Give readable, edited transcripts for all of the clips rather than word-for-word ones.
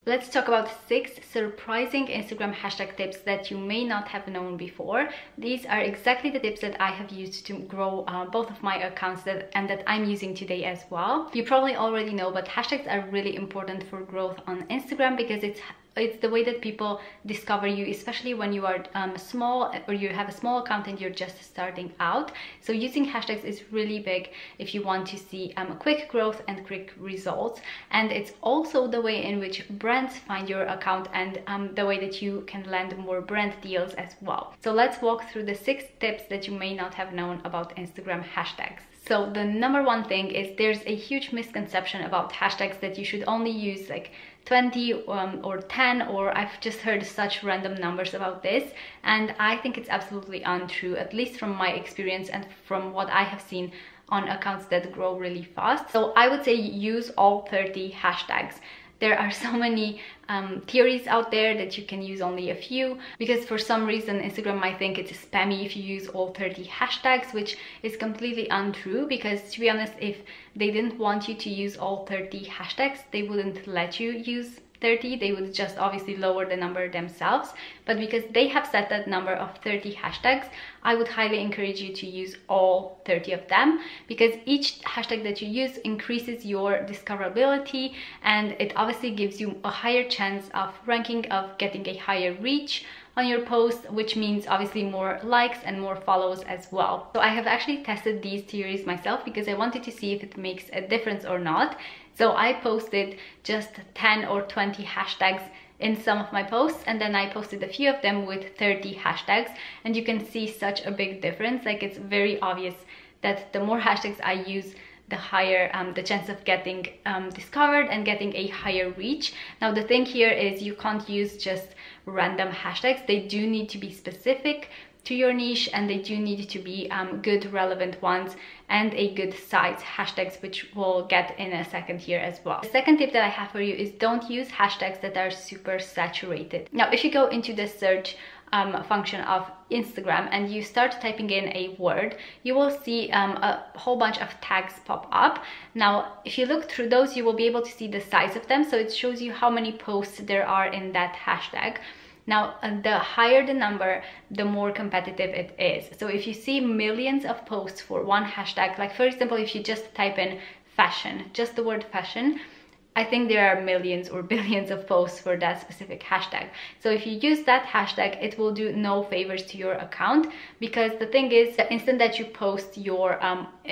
Let's talk about 6 surprising Instagram hashtag tips that you may not have known before. These are exactly the tips that I have used to grow both of my accounts and that I'm using today as well. You probably already know, but hashtags are really important for growth on Instagram because it's the way that people discover you, especially when you are small or you have a small account and you're just starting out. So using hashtags is really big if you want to see quick growth and quick results. And it's also the way in which brands find your account and the way that you can land more brand deals as well. So let's walk through the 6 tips that you may not have known about Instagram hashtags. So the number 1 thing is there's a huge misconception about hashtags that you should only use like 20 or 10, or I've just heard such random numbers about this, and I think it's absolutely untrue, at least from my experience and from what I have seen on accounts that grow really fast. So I would say use all 30 hashtags. There are so many theories out there that you can use only a few, because for some reason Instagram might think it's spammy if you use all 30 hashtags, which is completely untrue, because to be honest, if they didn't want you to use all 30 hashtags, they wouldn't let you use 30. They would just obviously lower the number themselves. But because they have set that number of 30 hashtags, I would highly encourage you to use all 30 of them, because each hashtag that you use increases your discoverability, and it obviously gives you a higher chance of ranking, of getting a higher reach on your post, which means obviously more likes and more follows as well. So I have actually tested these theories myself because I wanted to see if it makes a difference or not. So I posted just 10 or 20 hashtags in some of my posts, and then I posted a few of them with 30 hashtags, and you can see such a big difference. Like, it's very obvious that the more hashtags I use, the higher the chance of getting discovered and getting a higher reach. Now the thing here is you can't use just random hashtags. They do need to be specific to your niche, and they do need to be good relevant ones and a good size hashtags, which we'll get in a second here as well. The second tip that I have for you is don't use hashtags that are super saturated. Now if you go into the search function of Instagram and you start typing in a word, you will see a whole bunch of tags pop up. Now if you look through those, you will be able to see the size of them, so it shows you how many posts there are in that hashtag. Now, the higher the number, the more competitive it is. So if you see millions of posts for one hashtag, like for example, if you just type in fashion, just the word fashion, I think there are millions or billions of posts for that specific hashtag. So if you use that hashtag, it will do no favors to your account, because the thing is, the instant that you post your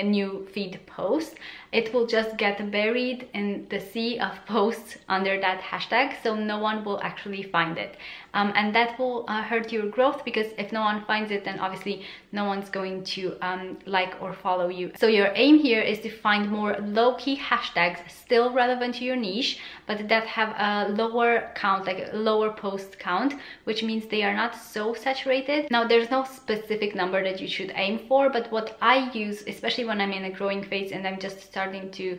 new feed post, it will just get buried in the sea of posts under that hashtag, so no one will actually find it. And that will hurt your growth, because if no one finds it, then obviously no one's going to like or follow you. So your aim here is to find more low-key hashtags, still relevant to your niche, but that have a lower count, like a lower post count, which means they are not so saturated. Now there's no specific number that you should aim for, but what I use, especially when I'm in a growing phase and I'm just starting to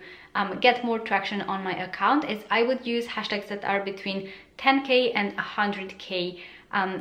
get more traction on my account, is I would use hashtags that are between 10k and 100k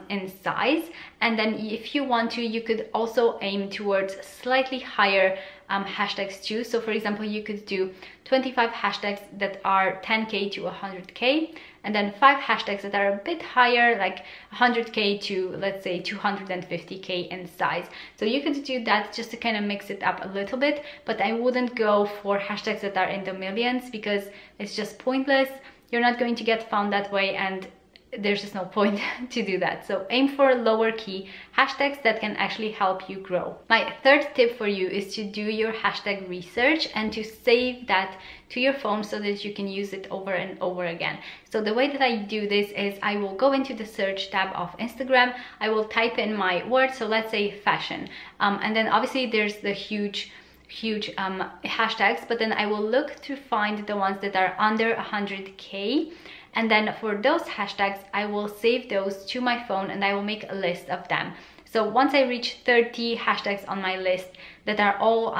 in size. And then if you want to, you could also aim towards slightly higher hashtags too. So for example, you could do 25 hashtags that are 10k to 100k, and then 5 hashtags that are a bit higher, like 100k to, let's say, 250k in size. So you could do that just to kind of mix it up a little bit, but I wouldn't go for hashtags that are in the millions, because it's just pointless. You're not going to get found that way, and there's just no point to do that. So aim for lower key hashtags that can actually help you grow. My third tip for you is to do your hashtag research and to save that to your phone so that you can use it over and over again. So the way that I do this is I will go into the search tab of Instagram, I will type in my word, so let's say fashion, and then obviously there's the huge hashtags, but then I will look to find the ones that are under 100k, and then for those hashtags I will save those to my phone and I will make a list of them. So once I reach 30 hashtags on my list that are all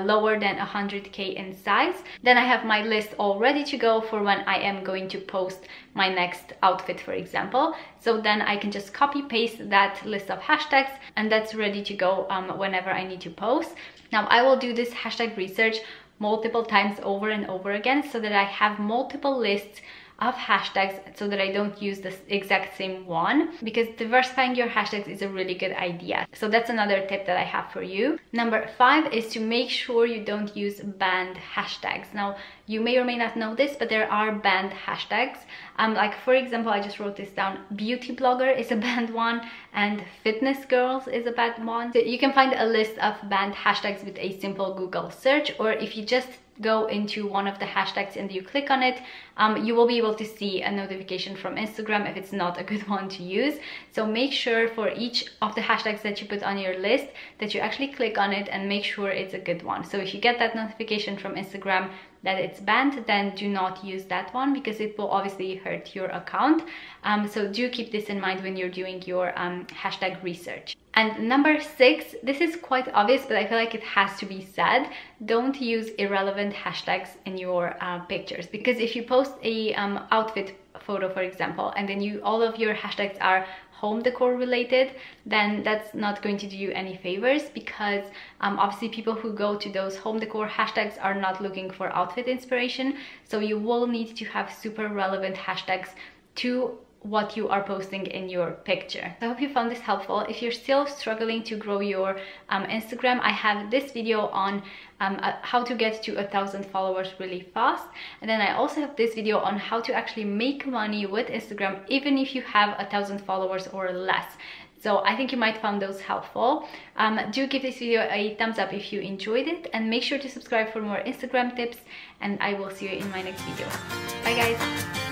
lower than 100k in size, then I have my list all ready to go for when I am going to post my next outfit, for example. So then I can just copy paste that list of hashtags and that's ready to go whenever I need to post. Now I will do this hashtag research multiple times over and over again so that I have multiple lists of hashtags so that I don't use the exact same one, because diversifying your hashtags is a really good idea. So that's another tip that I have for you. Number 5 is to make sure you don't use banned hashtags. Now, you may or may not know this, but there are banned hashtags. Like for example, I just wrote this down. Beauty blogger is a banned one, and fitness girls is a banned one. So you can find a list of banned hashtags with a simple Google search, or if you just go into one of the hashtags and you click on it, you will be able to see a notification from Instagram if it's not a good one to use. So make sure for each of the hashtags that you put on your list that you actually click on it and make sure it's a good one. So if you get that notification from Instagram that it's banned, then do not use that one, because it will obviously hurt your account. So do keep this in mind when you're doing your hashtag research. And number 6, this is quite obvious, but I feel like it has to be said. Don't use irrelevant hashtags in your pictures, because if you post a outfit photo, for example, and then all of your hashtags are home decor related, then that's not going to do you any favors, because obviously people who go to those home decor hashtags are not looking for outfit inspiration. So you will need to have super relevant hashtags to what you are posting in your picture. I hope you found this helpful. If you're still struggling to grow your Instagram, I have this video on how to get to 1,000 followers really fast, and then I also have this video on how to actually make money with Instagram even if you have 1,000 followers or less. So I think you might find those helpful. Do give this video a thumbs up if you enjoyed it, and make sure to subscribe for more Instagram tips, and I will see you in my next video. Bye guys!